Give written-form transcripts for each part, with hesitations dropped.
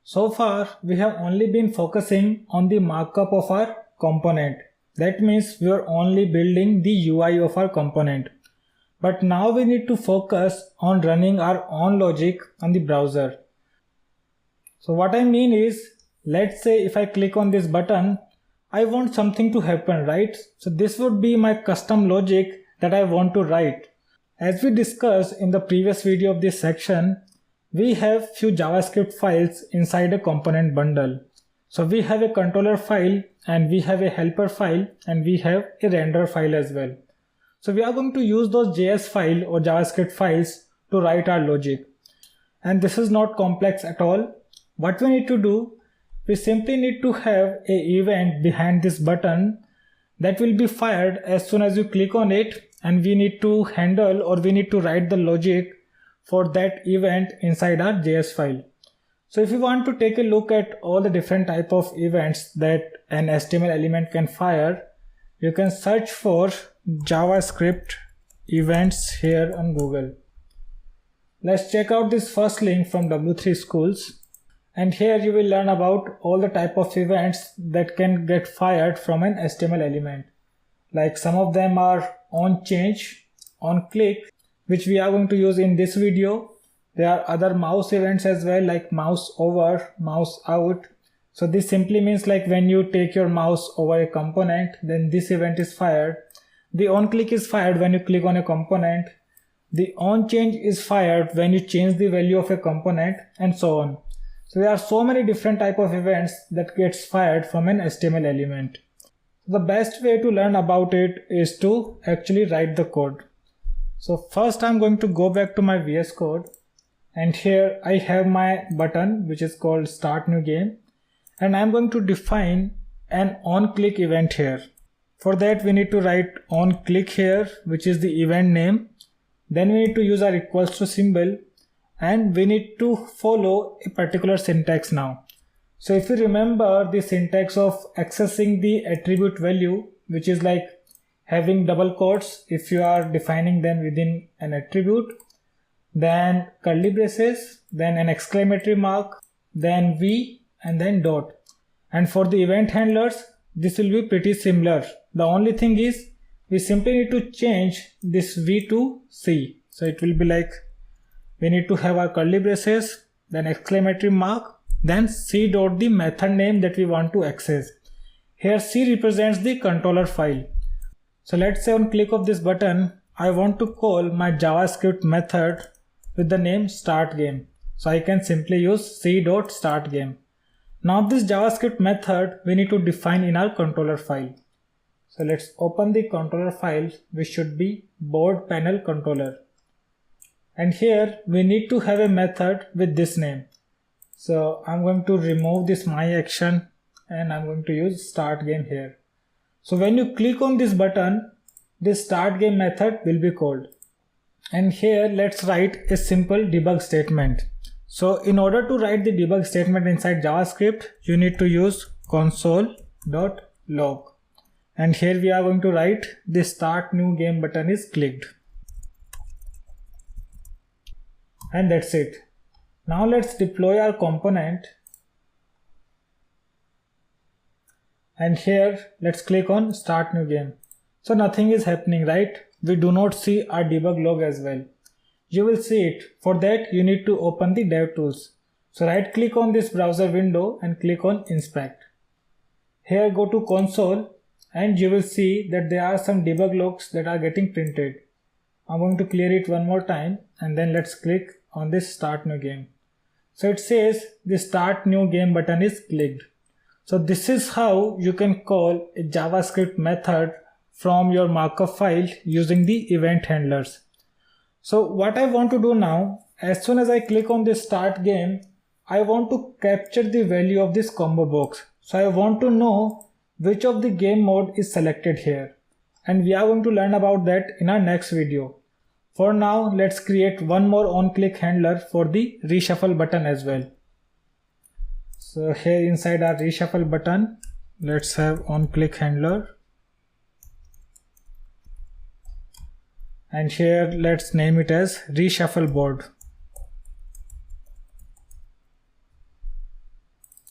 So far, we have only been focusing on the markup of our component. That means we are only building the UI of our component. But now we need to focus on running our own logic on the browser. So what I mean is, let's say if I click on this button, I want something to happen, right? So this would be my custom logic that I want to write. As we discussed in the previous video of this section, we have few JavaScript files inside a component bundle. So we have a controller file and we have a helper file and we have a render file as well. So we are going to use those JS file or JavaScript files to write our logic. And this is not complex at all. What we need to do, we simply need to have an event behind this button that will be fired as soon as you click on it, and we need to handle or we need to write the logic for that event inside our JS file. So if you want to take a look at all the different type of events that an HTML element can fire, you can search for JavaScript events here on Google. Let's check out this first link from W3 Schools. And here you will learn about all the type of events that can get fired from an HTML element. Like some of them are onChange, onClick, which we are going to use in this video. There are other mouse events as well, like mouse over, mouse out. So this simply means like when you take your mouse over a component, then this event is fired. The onClick is fired when you click on a component. The onChange is fired when you change the value of a component, and so on. So there are so many different type of events that gets fired from an HTML element. The best way to learn about it is to actually write the code. So first I'm going to go back to my VS Code, and here I have my button which is called Start New Game, and I'm going to define an onClick event here. For that we need to write onClick here, which is the event name. Then we need to use our equals to symbol, and we need to follow a particular syntax now. So if you remember the syntax of accessing the attribute value, which is like having double quotes if you are defining them within an attribute, then curly braces, then an exclamatory mark, then V, and then dot. And for the event handlers, this will be pretty similar. The only thing is we simply need to change this V to C. So it will be like we need to have our curly braces, then exclamatory mark, then C dot the method name that we want to access. Here C represents the controller file. So let's say on click of this button, I want to call my JavaScript method with the name start game. So I can simply use C dot start game. Now this JavaScript method we need to define in our controller file. So let's open the controller file, which should be board panel controller. And here we need to have a method with this name. So I'm going to remove this my action and I'm going to use start game here. So when you click on this button, this start game method will be called. And here let's write a simple debug statement. So in order to write the debug statement inside JavaScript, you need to use console.log. And here we are going to write the start new game button is clicked. And that's it. Now let's deploy our component. And here let's click on start new game. So nothing is happening, right? We do not see our debug log as well. You will see it. For that you need to open the DevTools. So right click on this browser window and click on inspect. Here go to console and you will see that there are some debug logs that are getting printed. I'm going to clear it one more time and then let's click on this start new game. So it says the start new game button is clicked. So this is how you can call a JavaScript method from your markup file using the event handlers. So what I want to do now, as soon as I click on this start game, I want to capture the value of this combo box. So I want to know which of the game mode is selected here. And we are going to learn about that in our next video. For now, let's create one more onClick handler for the reshuffle button as well. So here inside our reshuffle button, let's have onClick handler. And here let's name it as reshuffle board.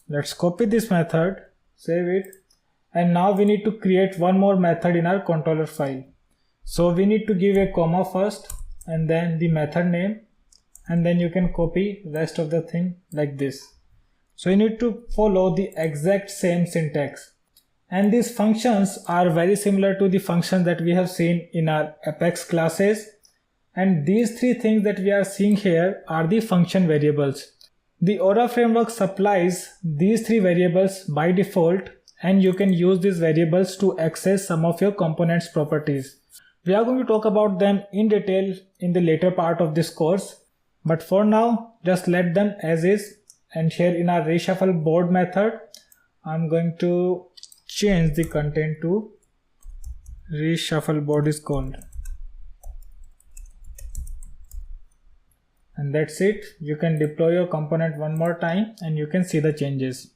Let's copy this method, save it, and now we need to create one more method in our controller file. So we need to give a comma first and then the method name, and then you can copy rest of the thing like this. So you need to follow the exact same syntax. And these functions are very similar to the functions that we have seen in our Apex classes. And these three things that we are seeing here are the function variables. The Aura framework supplies these three variables by default, and you can use these variables to access some of your components' properties. We are going to talk about them in detail in the later part of this course, but for now, just let them as is. And here in our reshuffle board method, I'm going to change the content to reshuffle board is called. And that's it. You can deploy your component one more time and you can see the changes.